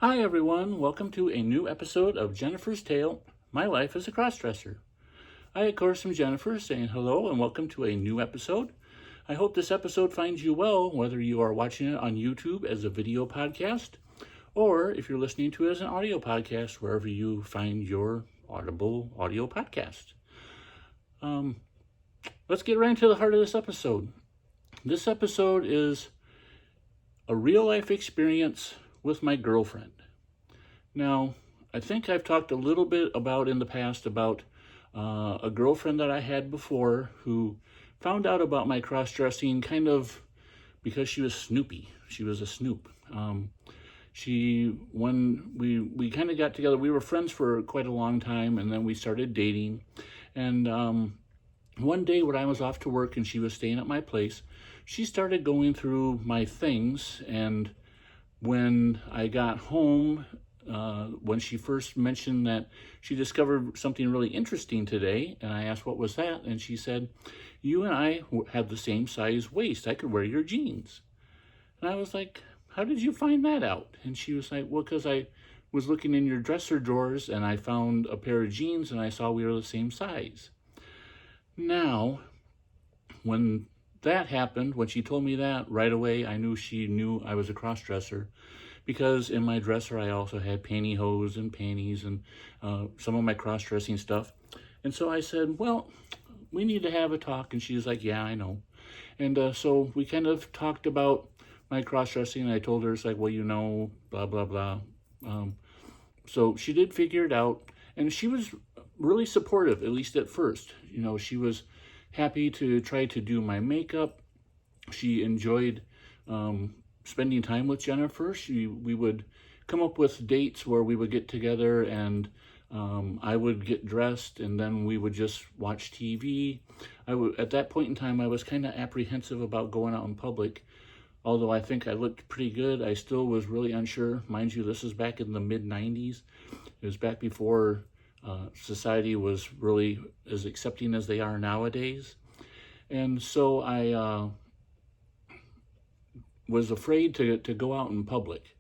Hi everyone, welcome to a new episode of Jennifer's Tale, My Life as a Crossdresser. I, of course, am Jennifer, saying hello and welcome to a new episode. I hope this episode finds you well, whether you are watching it on YouTube as a video podcast, or if you're listening to it as an audio podcast, wherever you find your audible audio podcast. Let's get right into the heart of this episode. This episode is a real-life experience with my girlfriend. Now, I think I've talked a little bit about in the past about a girlfriend that I had before who found out about my cross-dressing kind of because she was snoopy. She was a snoop. When we kind of got together, we were friends for quite a long time, and then we started dating. And one day when I was off to work and she was staying at my place, she started going through my things, and when I got home, when she first mentioned that she discovered something really interesting today, and I asked what was that, and she said, "You and I have the same size waist. I could wear your jeans." And I was like, "How did you find that out?" And she was like, "Well, because I was looking in your dresser drawers and I found a pair of jeans and I saw we were the same size." Now, when that happened, when she told me that, right away I knew she knew I was a cross-dresser, because in my dresser I also had pantyhose and panties and some of my cross-dressing stuff. And so I said, "Well, we need to have a talk." And she was like, "Yeah, I know." And so we kind of talked about my cross-dressing, and I told her, it's like, "Well, you know, blah, blah, blah." So she did figure it out, and she was really supportive, at least at first. You know, she was happy to try to do my makeup. She enjoyed spending time with Jennifer. We would come up with dates where we would get together, and I would get dressed, and then we would just watch TV. At that point in time, I was kind of apprehensive about going out in public. Although I think I looked pretty good, I still was really unsure. Mind you, this is back in the mid-90s. It was back before society was really as accepting as they are nowadays. And so I was afraid to go out in public.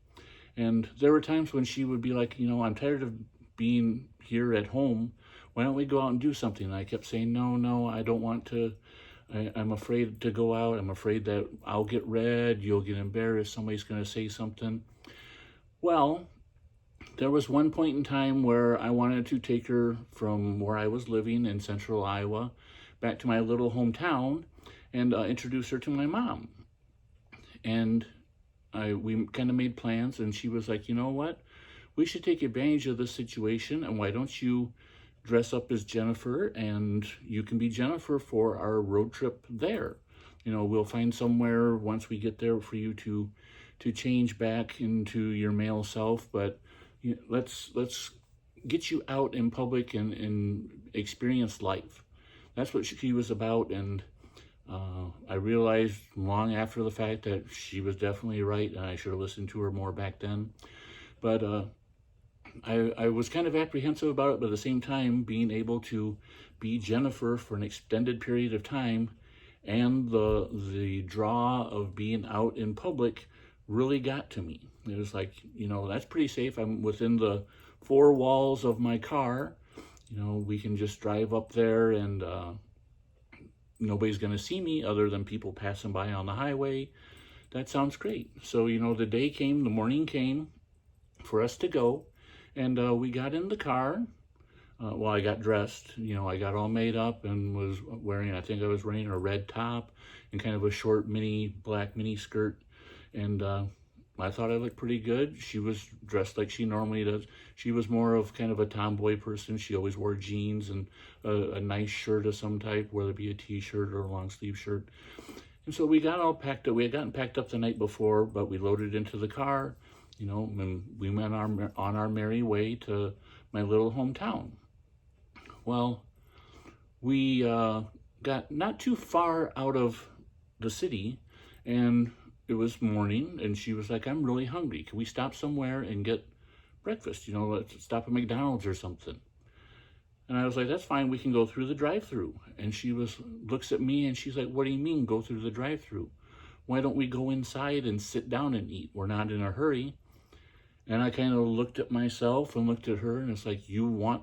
And there were times when she would be like, "You know, I'm tired of being here at home. Why don't we go out and do something?" And I kept saying, no, I don't want to. I'm afraid to go out. I'm afraid that I'll get red, you'll get embarrassed, somebody's going to say something. Well, there was one point in time where I wanted to take her from where I was living in central Iowa back to my little hometown and introduce her to my mom. And we kind of made plans, and she was like, "You know what? We should take advantage of this situation, and why don't you dress up as Jennifer, and you can be Jennifer for our road trip there. You know, we'll find somewhere once we get there for you to change back into your male self, but you know, let's get you out in public and experience life." That's what she was about, and I realized long after the fact that she was definitely right, and I should have listened to her more back then. But I was kind of apprehensive about it, but at the same time, being able to be Jennifer for an extended period of time and the draw of being out in public really got to me. It was like, you know, that's pretty safe. I'm within the four walls of my car. You know, we can just drive up there, and nobody's going to see me other than people passing by on the highway. That sounds great. So, you know, the morning came for us to go. And we got in the car. Well, I got dressed. You know, I got all made up and was wearing, I think I was wearing a red top and kind of a short black mini skirt. And I thought I looked pretty good. She was dressed like she normally does. She was more of kind of a tomboy person. She always wore jeans and a nice shirt of some type, whether it be a t-shirt or a long sleeve shirt. And so we got all packed up. We had gotten packed up the night before, but we loaded into the car. You know, and we went on our merry way to my little hometown. Well, we got not too far out of the city, and it was morning, and she was like, "I'm really hungry. Can we stop somewhere and get breakfast? You know, let's stop at McDonald's or something." And I was like, "That's fine. We can go through the drive-thru." And she looks at me, and she's like, "What do you mean go through the drive-thru? Why don't we go inside and sit down and eat? We're not in a hurry." And I kind of looked at myself and looked at her, and it's like, you want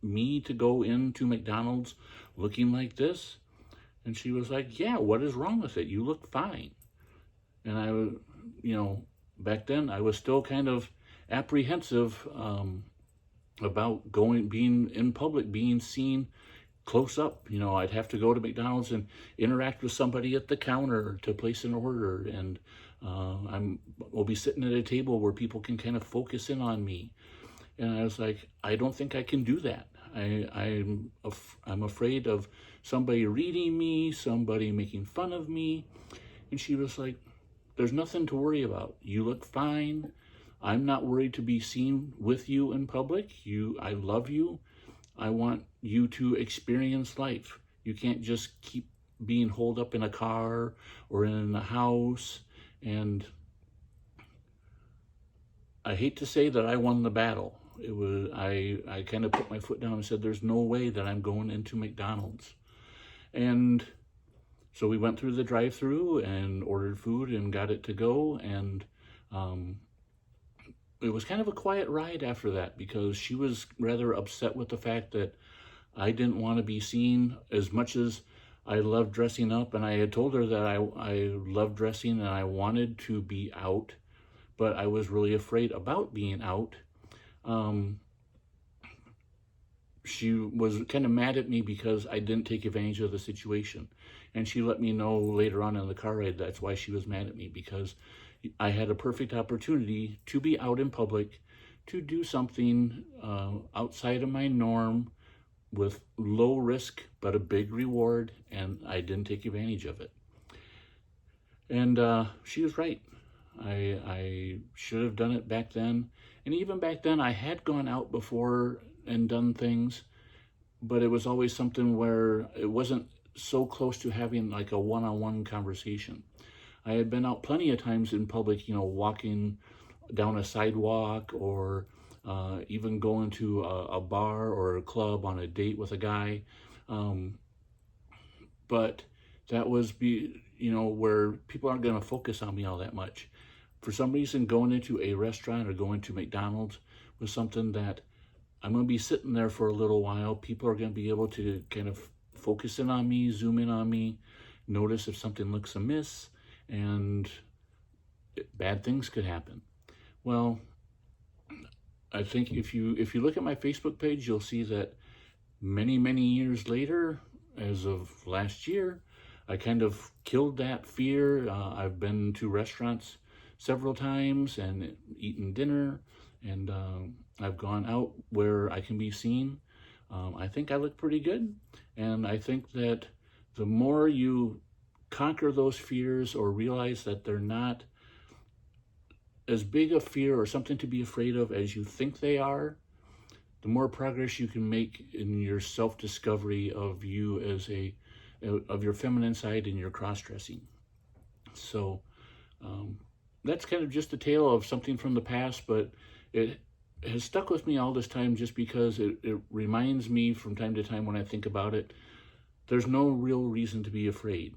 me to go into McDonald's looking like this? And she was like, yeah, what is wrong with it? You look fine. And I was, back then I was still kind of apprehensive about being in public, being seen close up. I'd have to go to McDonald's and interact with somebody at the counter to place an order, and we'll be sitting at a table where people can kind of focus in on me. And I was like, I don't think I can do that. I'm afraid of somebody reading me, somebody making fun of me. And she was like, there's nothing to worry about. You look fine. I'm not worried to be seen with you in public. I love you. I want you to experience life. You can't just keep being holed up in a car or in a house. And I hate to say that I won the battle. I kind of put my foot down and said, there's no way that I'm going into McDonald's. And so we went through the drive-thru and ordered food and got it to go. And it was kind of a quiet ride after that, because she was rather upset with the fact that I didn't want to be seen as much as I loved dressing up. And I had told her that I loved dressing and I wanted to be out, but I was really afraid about being out. She was kind of mad at me because I didn't take advantage of the situation. And she let me know later on in the car ride that's why she was mad at me, because I had a perfect opportunity to be out in public, to do something outside of my norm with low risk but a big reward, and I didn't take advantage of it. And she was right. I should have done it back then. And even back then, I had gone out before and done things, but it was always something where it wasn't so close to having like a one-on-one conversation. I had been out plenty of times in public, walking down a sidewalk, or even going to a bar or a club on a date with a guy. But that was where people aren't going to focus on me all that much. For some reason, going into a restaurant or going to McDonald's was something that I'm going to be sitting there for a little while. People are going to be able to kind of focus in on me, zoom in on me, notice if something looks amiss, and bad things could happen. Well, I think if you look at my Facebook page, you'll see that many, many years later, as of last year, I kind of killed that fear. I've been to restaurants several times and eaten dinner, and I've gone out where I can be seen. I think I look pretty good, and I think that the more you conquer those fears or realize that they're not as big a fear or something to be afraid of as you think they are, the more progress you can make in your self-discovery of you as of your feminine side and your cross-dressing. So that's kind of just a tale of something from the past, but it has stuck with me all this time just because it reminds me from time to time when I think about it, there's no real reason to be afraid.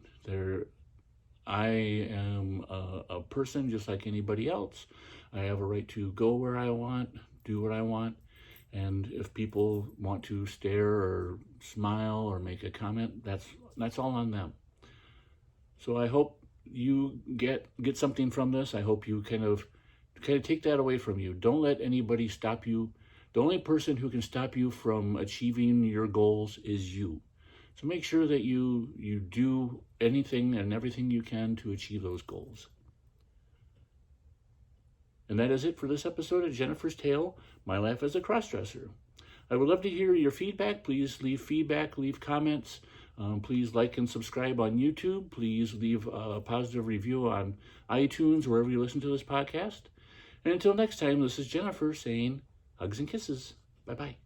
I am a person just like anybody else. I have a right to go where I want, do what I want, and if people want to stare or smile or make a comment, that's all on them. So I hope you get something from this. I hope you kind of take that away from you. Don't let anybody stop you. The only person who can stop you from achieving your goals is you. So make sure that you do anything and everything you can to achieve those goals. And that is it for this episode of Jennifer's Tale, My Life as a Crossdresser. I would love to hear your feedback. Please leave feedback, leave comments. Please like and subscribe on YouTube. Please leave a positive review on iTunes, wherever you listen to this podcast. And until next time, this is Jennifer saying hugs and kisses. Bye-bye.